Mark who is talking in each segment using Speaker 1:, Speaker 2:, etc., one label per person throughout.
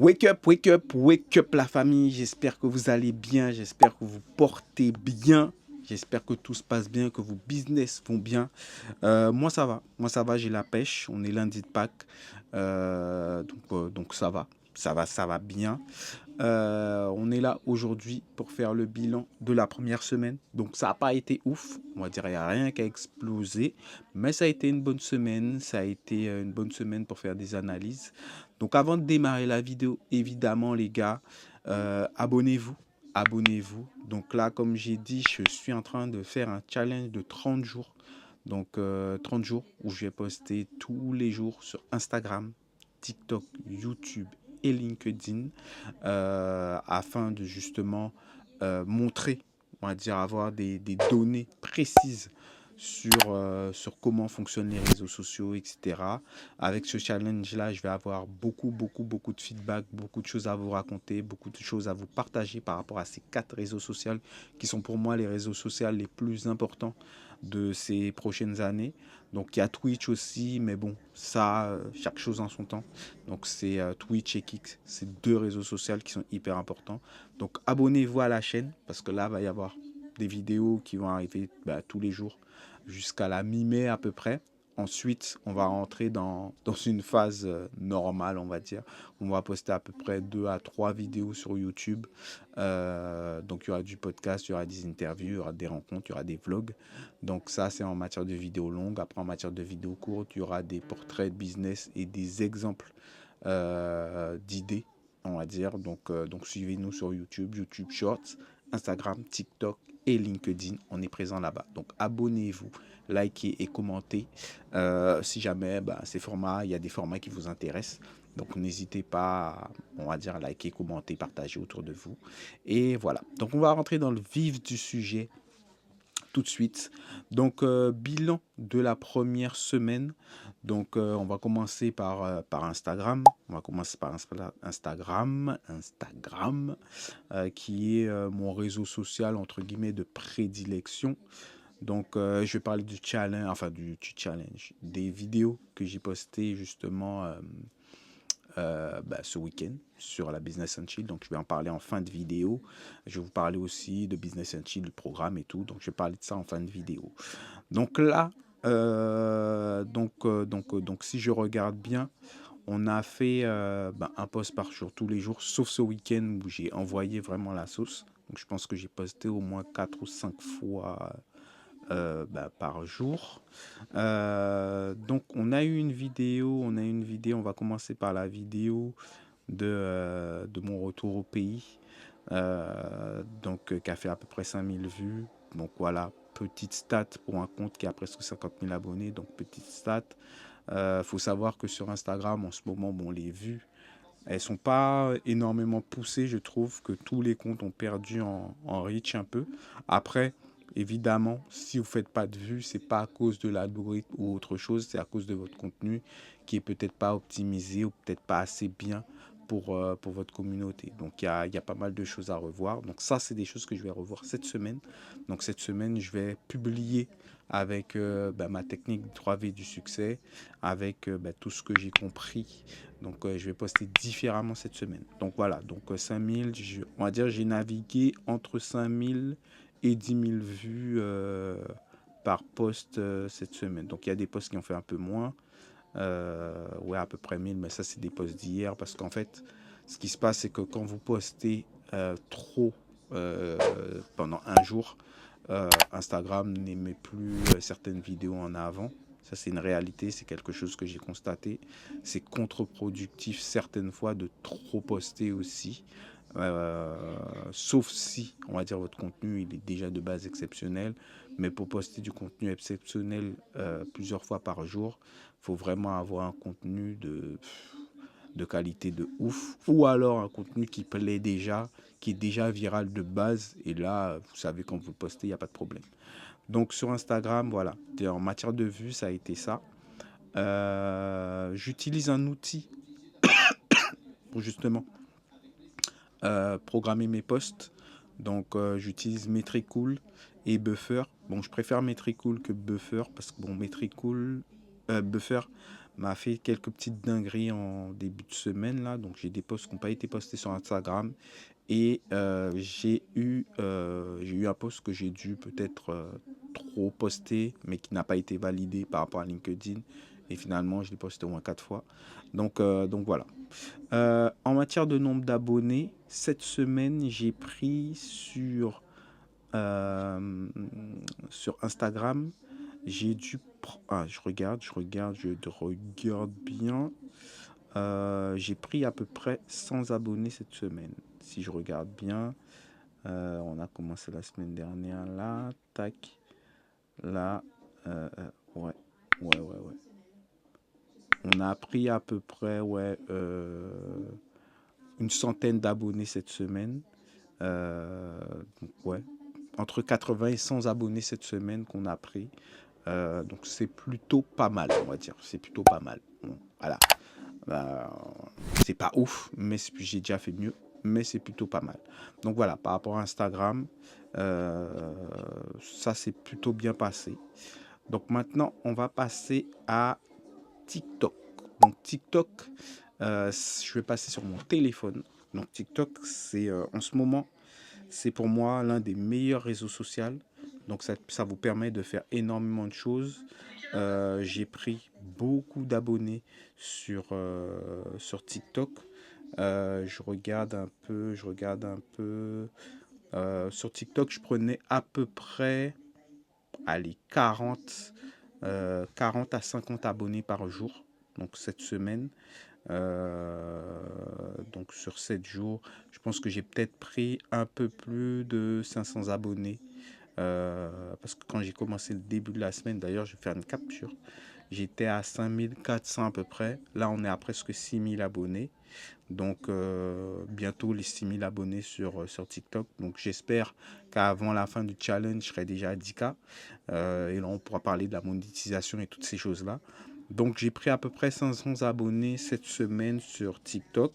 Speaker 1: Wake up la famille. J'espère que vous allez bien, j'espère que vous portez bien, j'espère que tout se passe bien, que vos business vont bien. Moi ça va, j'ai la pêche. On est lundi de Pâques, donc ça va bien. On est là aujourd'hui pour faire le bilan de la première semaine. Donc ça n'a pas été ouf, on va dire, il n'y a rien qui a explosé, mais ça a été une bonne semaine, ça a été une bonne semaine pour faire des analyses. Donc avant de démarrer la vidéo, évidemment les gars, abonnez-vous. Abonnez-vous. Donc là, comme j'ai dit, je suis en train de faire un challenge de 30 jours. Donc 30 jours où je vais poster tous les jours sur Instagram, TikTok, YouTube et LinkedIn afin de justement montrer, on va dire, avoir des données précises sur comment fonctionnent les réseaux sociaux, etc. Avec ce challenge-là, je vais avoir beaucoup de feedback, beaucoup de choses à vous raconter, beaucoup de choses à vous partager par rapport à ces 4 réseaux sociaux qui sont pour moi les réseaux sociaux les plus importants de ces prochaines années. Donc il y a Twitch aussi, mais bon, ça, chaque chose en son temps. Donc c'est Twitch et Kik, c'est 2 réseaux sociaux qui sont hyper importants. Donc abonnez-vous à la chaîne parce que là, il va y avoir des vidéos qui vont arriver tous les jours jusqu'à la mi-mai à peu près. Ensuite, on va rentrer dans une phase normale, on va dire. On va poster à peu près 2 à 3 vidéos sur YouTube. Donc, il y aura du podcast, il y aura des interviews, il y aura des rencontres, il y aura des vlogs. Donc, ça, c'est en matière de vidéos longues. Après, en matière de vidéos courtes, il y aura des portraits de business et des exemples d'idées, on va dire. Donc suivez-nous sur YouTube, YouTube Shorts, Instagram, TikTok et LinkedIn. On est présent là-bas. Donc abonnez-vous, likez et commentez. Si jamais ces formats, il y a des formats qui vous intéressent. Donc n'hésitez pas, on va dire, à liker, commenter, partager autour de vous. Et voilà. Donc on va rentrer dans le vif du sujet tout de suite. Donc, bilan de la première semaine. Donc, on va commencer par Instagram. On va commencer par Instagram, qui est mon réseau social, entre guillemets, de prédilection. Donc, je vais parler du challenge, enfin du challenge, des vidéos que j'ai postées justement ce week-end sur la Business and Chill. Donc, je vais en parler en fin de vidéo. Je vais vous parler aussi de Business and Chill, le programme et tout. Donc, je vais parler de ça en fin de vidéo. Donc là, donc si je regarde bien, on a fait un post par jour tous les jours, sauf ce week-end où j'ai envoyé vraiment la sauce. Donc, je pense que j'ai posté au moins 4 ou 5 fois par jour. Donc on a eu une vidéo, on va commencer par la vidéo de mon retour au pays, qui a fait à peu près 5000 vues. Donc voilà, petite stat pour un compte qui a presque 50 000 abonnés, donc petite stat. Faut savoir que sur Instagram en ce moment, bon, les vues, elles sont pas énormément poussées. Je trouve que tous les comptes ont perdu en reach un peu. Après, évidemment, si vous faites pas de vues, c'est pas à cause de l'algorithme ou autre chose, c'est à cause de votre contenu qui est peut-être pas optimisé ou peut-être pas assez bien pour votre communauté. Donc il y a pas mal de choses à revoir. Donc ça, c'est des choses que je vais revoir cette semaine. Donc cette semaine, je vais publier avec ma technique 3V du succès, avec tout ce que j'ai compris. Donc je vais poster différemment cette semaine. Donc voilà, donc 5000, on va dire j'ai navigué entre 5000 et 10 000 vues par post cette semaine. Donc il y a des posts qui ont fait un peu moins. Ouais, à peu près 1000, mais ça c'est des posts d'hier parce qu'en fait, ce qui se passe, c'est que quand vous postez trop pendant un jour, Instagram n'émet plus certaines vidéos en avant. Ça, c'est une réalité, c'est quelque chose que j'ai constaté. C'est contre-productif certaines fois de trop poster aussi. Sauf si, on va dire, votre contenu il est déjà de base exceptionnel. Mais pour poster du contenu exceptionnel plusieurs fois par jour, il faut vraiment avoir un contenu de qualité de ouf. Ou alors un contenu qui plaît déjà, qui est déjà viral de base. Et là, vous savez, quand vous le postez, il n'y a pas de problème. Donc sur Instagram, voilà. En matière de vues, ça a été ça. J'utilise un outil pour justement programmer mes posts. Donc j'utilise Metricool et Buffer. Bon, je préfère Metricool que Buffer parce que bon, Buffer m'a fait quelques petites dingueries en début de semaine là. Donc j'ai des posts qui n'ont pas été postés sur Instagram. Et j'ai eu un post que j'ai dû peut-être trop poster, mais qui n'a pas été validé par rapport à LinkedIn. Et finalement, je l'ai posté au moins 4 fois. Donc voilà. En matière de nombre d'abonnés, cette semaine, j'ai pris euh, sur Instagram. J'ai dû... je regarde bien. J'ai pris à peu près 100 abonnés cette semaine. Si je regarde bien, on a commencé la semaine dernière là, tac, là, ouais, ouais. On a pris à peu près, ouais, une centaine d'abonnés cette semaine. Donc, ouais, entre 80 et 100 abonnés cette semaine qu'on a pris. Donc c'est plutôt pas mal, on va dire. C'est plutôt pas mal. Bon, voilà. Euh, c'est pas ouf, mais j'ai déjà fait mieux, mais c'est plutôt pas mal. Donc voilà, par rapport à Instagram, ça s'est plutôt bien passé. Donc maintenant, on va passer à TikTok. Donc TikTok, je vais passer sur mon téléphone. Donc TikTok, c'est en ce moment, c'est pour moi l'un des meilleurs réseaux sociaux. Donc ça vous permet de faire énormément de choses. J'ai pris beaucoup d'abonnés sur TikTok. Je regarde un peu. Sur TikTok, je prenais à peu près, allez, 40 à 50 abonnés par jour. Donc cette semaine. Donc sur 7 jours, je pense que j'ai peut-être pris un peu plus de 500 abonnés. Parce que quand j'ai commencé le début de la semaine, d'ailleurs, je vais faire une capture. J'étais à 5400 à peu près. Là, on est à presque 6000 abonnés. Donc, bientôt les 6000 abonnés sur TikTok. Donc, j'espère qu'avant la fin du challenge, je serai déjà à 10K. Et là, on pourra parler de la monétisation et toutes ces choses-là. Donc, j'ai pris à peu près 500 abonnés cette semaine sur TikTok.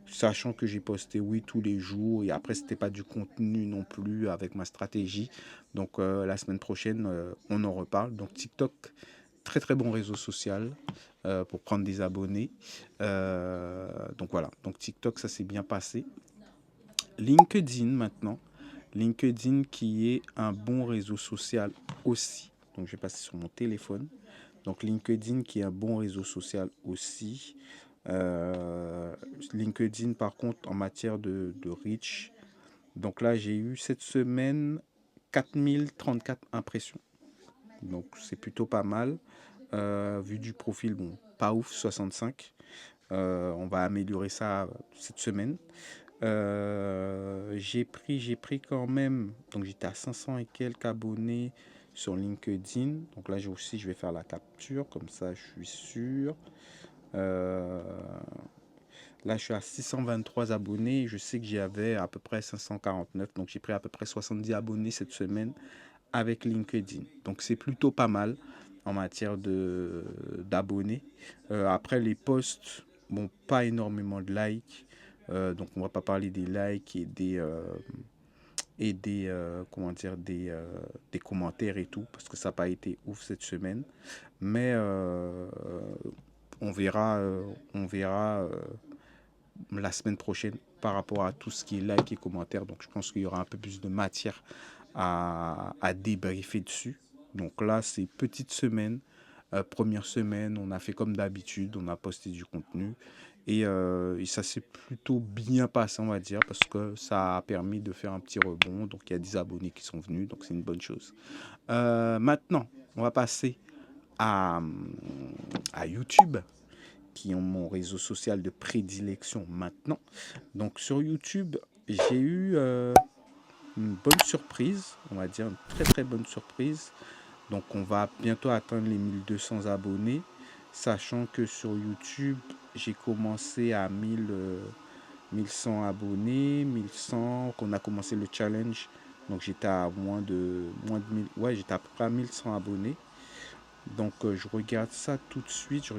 Speaker 1: Sachant que j'ai posté, oui, tous les jours. Et après, c'était pas du contenu non plus avec ma stratégie. Donc, la semaine prochaine, on en reparle. Donc, TikTok, très très bon réseau social pour prendre des abonnés. Donc voilà, donc TikTok, ça s'est bien passé. LinkedIn maintenant. LinkedIn qui est un bon réseau social aussi. Donc je vais passer sur mon téléphone. Donc LinkedIn qui est un bon réseau social aussi. LinkedIn par contre en matière de reach. Donc là j'ai eu cette semaine 4034 impressions. Donc c'est plutôt pas mal. Vu du profil, bon, pas ouf, 65. On va améliorer ça cette semaine. J'ai pris quand même, donc j'étais à 500 et quelques abonnés sur LinkedIn. Donc là, je vais faire la capture, comme ça, je suis sûr. Là, je suis à 623 abonnés. Je sais que j'avais à peu près 549. Donc, j'ai pris à peu près 70 abonnés cette semaine avec LinkedIn. Donc, c'est plutôt pas mal en matière d'abonnés. Après, les posts, bon, pas énormément de likes. Donc, on va pas parler des likes et comment dire, des commentaires et tout, parce que ça n'a pas été ouf cette semaine. Mais on verra la semaine prochaine par rapport à tout ce qui est like et commentaires. Donc je pense qu'il y aura un peu plus de matière à débriefer dessus. Donc là, c'est petite semaine. Première semaine, on a fait comme d'habitude, on a posté du contenu. Et ça s'est plutôt bien passé, on va dire, parce que ça a permis de faire un petit rebond. Donc il y a des abonnés qui sont venus, donc c'est une bonne chose. Maintenant, on va passer à, à YouTube, qui ont mon réseau social de prédilection maintenant. Donc sur YouTube, j'ai eu une bonne surprise, on va dire une très très bonne surprise. Donc on va bientôt atteindre les 1200 abonnés, sachant que sur YouTube, j'ai commencé à 1100 abonnés, 1100, qu'on a commencé le challenge. Donc j'étais à moins de 1000, ouais, j'étais à peu près à 1100 abonnés. Donc je regarde ça tout de suite,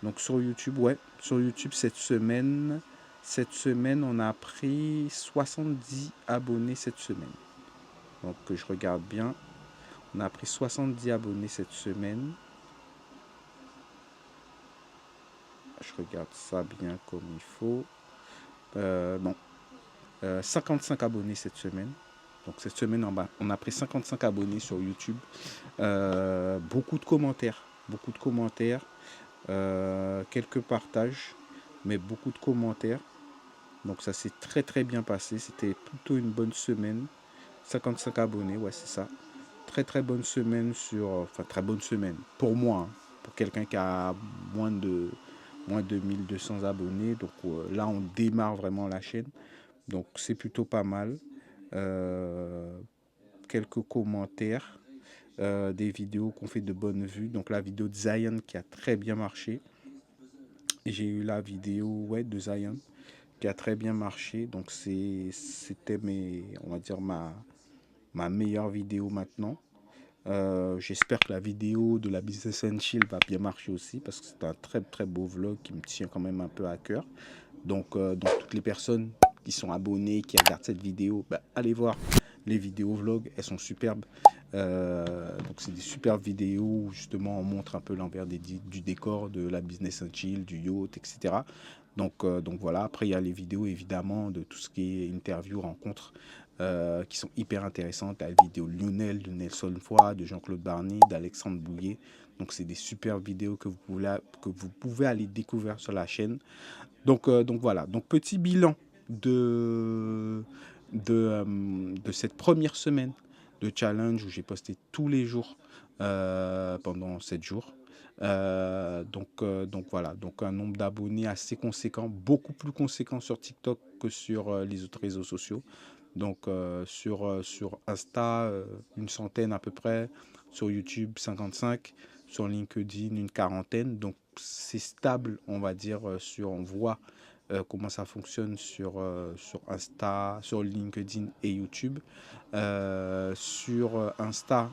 Speaker 1: Donc sur YouTube, ouais, sur YouTube cette semaine, on a pris 70 abonnés cette semaine. Donc je regarde bien, on a pris 70 abonnés cette semaine. regarde ça bien comme il faut. Bon, 55 abonnés cette semaine. Donc cette semaine, on a pris 55 abonnés sur YouTube. Beaucoup de commentaires. Beaucoup de commentaires. Quelques partages. Mais beaucoup de commentaires. Donc ça s'est très très bien passé. C'était plutôt une bonne semaine. 55 abonnés, ouais, c'est ça. Très très bonne semaine enfin, très bonne semaine. Pour moi, hein, pour quelqu'un qui a moins de 1200 abonnés. Donc là, on démarre vraiment la chaîne. Donc c'est plutôt pas mal. Quelques commentaires. Des vidéos qu'on fait de bonnes vues. Donc la vidéo de Zion qui a très bien marché. J'ai eu la vidéo de Zion qui a très bien marché. Donc c'était on va dire ma meilleure vidéo maintenant. J'espère que la vidéo de la Business and Chill va bien marcher aussi parce que c'est un très très beau vlog qui me tient quand même un peu à cœur. Donc toutes les personnes qui sont abonnées, qui regardent cette vidéo, allez voir les vidéos vlogs, elles sont superbes. Donc c'est des superbes vidéos où justement on montre un peu l'envers du décor de la Business and Chill, du yacht, etc. Donc voilà, après il y a les vidéos évidemment de tout ce qui est interview, rencontres qui sont hyper intéressantes. La vidéo Lionel, de Nelson Foy, de Jean-Claude Barny, d'Alexandre Bouillet. Donc c'est des super vidéos que vous pouvez aller découvrir sur la chaîne. Donc voilà, donc petit bilan de cette première semaine de challenge où j'ai posté tous les jours pendant 7 jours. Donc voilà, donc un nombre d'abonnés assez conséquent, beaucoup plus conséquent sur TikTok que sur les autres réseaux sociaux. Donc sur Insta, une centaine à peu près, sur YouTube 55, sur LinkedIn une quarantaine. Donc c'est stable, on va dire, on voit comment ça fonctionne sur Insta, sur LinkedIn et YouTube. Sur Insta,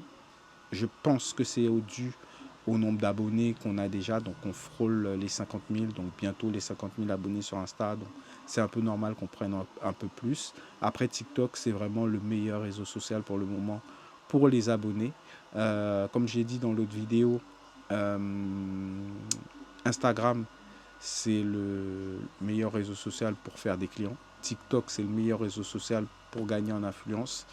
Speaker 1: je pense que c'est dû au nombre d'abonnés qu'on a déjà. Donc on frôle les 50 000, donc bientôt les 50 000 abonnés sur Insta. Donc c'est un peu normal qu'on prenne un peu plus. Après TikTok, c'est vraiment le meilleur réseau social pour le moment pour les abonnés. Comme j'ai dit dans l'autre vidéo, Instagram, c'est le meilleur réseau social pour faire des clients. TikTok, c'est le meilleur réseau social pour gagner en influence.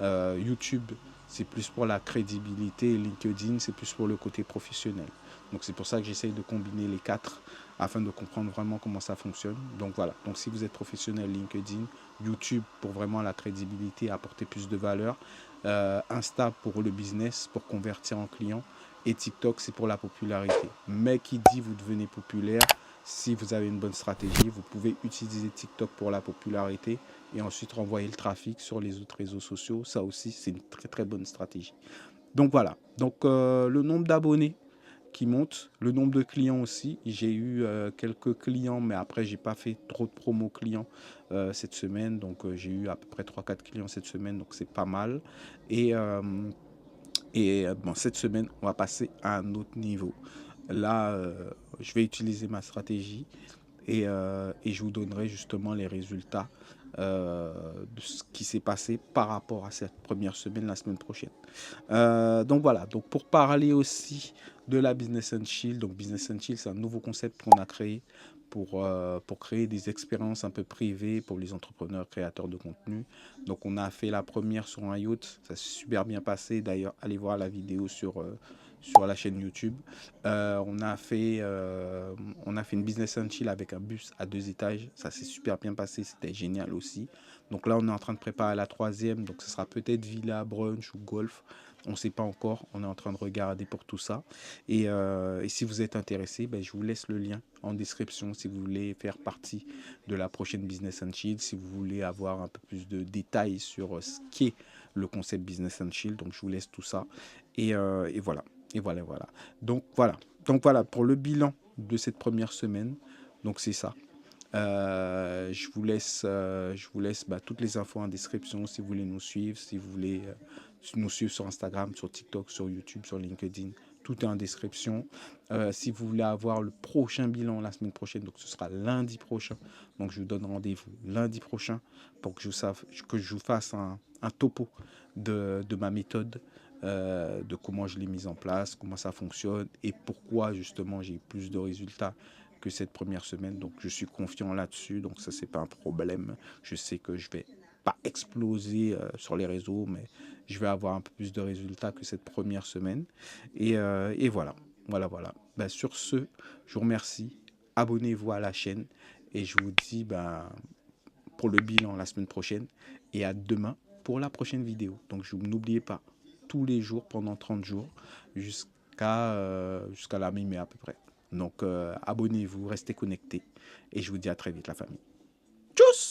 Speaker 1: YouTube, c'est plus pour la crédibilité. Et LinkedIn, c'est plus pour le côté professionnel. Donc c'est pour ça que j'essaye de combiner les quatre afin de comprendre vraiment comment ça fonctionne. Donc voilà. Donc si vous êtes professionnel, LinkedIn, YouTube pour vraiment la crédibilité, apporter plus de valeur. Insta pour le business, pour convertir en client. Et TikTok, c'est pour la popularité. Mais qui dit vous devenez populaire, si vous avez une bonne stratégie, vous pouvez utiliser TikTok pour la popularité et ensuite renvoyer le trafic sur les autres réseaux sociaux. Ça aussi, c'est une très très bonne stratégie. Donc voilà. Donc le nombre d'abonnés qui monte, le nombre de clients aussi. J'ai eu quelques clients, mais après, j'ai pas fait trop de promos clients cette semaine. Donc j'ai eu à peu près 3-4 clients cette semaine, donc c'est pas mal. Et bon, cette semaine, on va passer à un autre niveau. Là, je vais utiliser ma stratégie et je vous donnerai justement les résultats de ce qui s'est passé par rapport à cette première semaine la semaine prochaine. Donc voilà, donc pour parler aussi de la Business and Chill, donc Business and Chill, c'est un nouveau concept qu'on a créé pour créer des expériences un peu privées pour les entrepreneurs créateurs de contenu. Donc on a fait la première sur un yacht, ça s'est super bien passé. D'ailleurs, allez voir la vidéo sur la chaîne YouTube. On a fait une Business and Chill avec un bus à 2 étages, ça s'est super bien passé, c'était génial aussi. Donc là, on est en train de préparer la troisième, donc ce sera peut-être villa, brunch ou golf. On ne sait pas encore, on est en train de regarder pour tout ça. Et si vous êtes intéressé, je vous laisse le lien en description si vous voulez faire partie de la prochaine Business and Chill, si vous voulez avoir un peu plus de détails sur ce qu'est le concept Business and Chill. Donc je vous laisse tout ça. Et voilà. Et voilà, voilà. Donc voilà pour le bilan de cette première semaine. Donc c'est ça. Je vous laisse toutes les infos en description si vous voulez nous suivre, si vous voulez nous suivre sur Instagram, sur TikTok, sur YouTube, sur LinkedIn. Tout est en description. Si vous voulez avoir le prochain bilan la semaine prochaine, donc ce sera lundi prochain. Donc je vous donne rendez-vous lundi prochain pour que je vous fasse un topo de ma méthode, de comment je l'ai mise en place, comment ça fonctionne et pourquoi justement j'ai plus de résultats que cette première semaine. Donc, je suis confiant là-dessus. Donc, ça, c'est pas un problème. Je sais que je vais pas exploser sur les réseaux, mais je vais avoir un peu plus de résultats que cette première semaine. Et voilà. Voilà. Ben, sur ce, je vous remercie. Abonnez-vous à la chaîne. Et je vous dis ben, pour le bilan la semaine prochaine. Et à demain pour la prochaine vidéo. Donc, n'oubliez pas, tous les jours pendant 30 jours jusqu'à la mi-mai à peu près. Donc, abonnez-vous, restez connectés. Et je vous dis à très vite, la famille. Tchuss!